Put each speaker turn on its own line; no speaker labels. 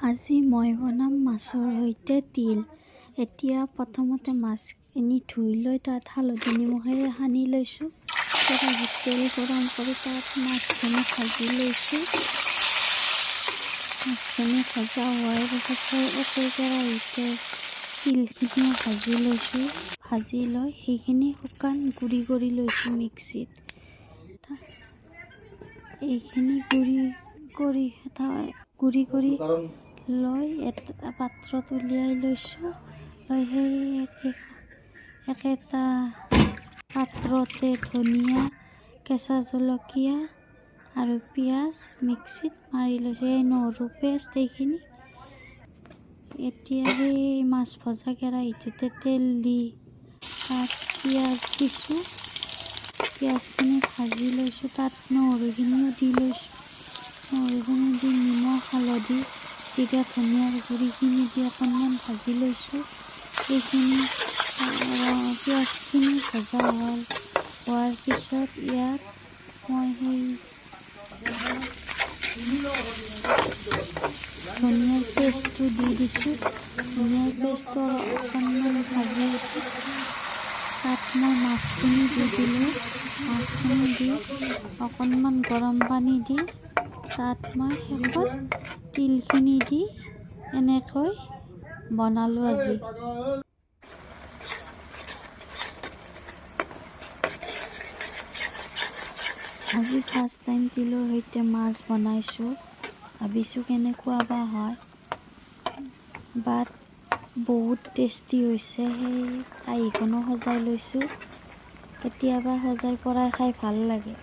আজি মই বনাম মাছৰ সৈতে তিল। এতিয়া প্ৰথমতে মাছখিনি ধুই লৈ তাত হালধি নিমখেৰে সানি লৈছোঁ। কেৰাহীত তেল গৰম কৰি তাত মাছখিনি ভাজি লৈছোঁ। মাছখিনি ভজা হোৱাৰ পাছত একে কেৰাহীতে তিলখিনিও ভাজি লৈছোঁ। ভাজি লৈ সেইখিনি শুকান গুড়ি কৰি লৈছোঁ মিক্সিত। এইখিনি গুড়ি কৰি লৈ এটা পাত্ৰত উলিয়াই লৈছোঁ। লৈ সেই একেটা পাত্ৰতে ধনিয়া, কেঁচা জলকীয়া আৰু পিঁয়াজ মিক্সিত মাৰি লৈছোঁ। এই নহৰু পেষ্ট এইখিনি। এতিয়া সেই মাছ ভজা কেৰাহীটোতে তেল দি তাত পিঁয়াজ দিছোঁ। পিঁয়াজখিনি ভাজি লৈছোঁ। তাত নহৰুখিনিও দি লৈছোঁ। নহৰুখিনি দি নিমখ, হালধি, জিৰা, ধনিয়াৰ গুড়িখিনি দি অকণমান ভাজি লৈছোঁ। এইখিনি পিঁয়াজখিনি ভজা হোৱাৰ পিছত ইয়াত মই সেই ধনিয়াৰ পেষ্টটো দি দিছোঁ। ধনিয়াৰ পেষ্টটো অকণমান ভাজি উঠি তাত মই মাছখিনি দি দিলোঁ। মাছখিনি দি অকণমান গৰম পানী দি তাত মই শেষত তিলখিনি দি এনেকৈ বনালোঁ আজি। আজি ফাৰ্ষ্ট টাইম তিলৰ সৈতে মাছ বনাইছোঁ। ভাবিছোঁ কেনেকুৱা বা হয়, বাট বহুত টেষ্টি হৈছে। সেই কাঁহীখনো সজাই লৈছোঁ। কেতিয়াবা সজাই পৰাই খাই ভাল লাগে।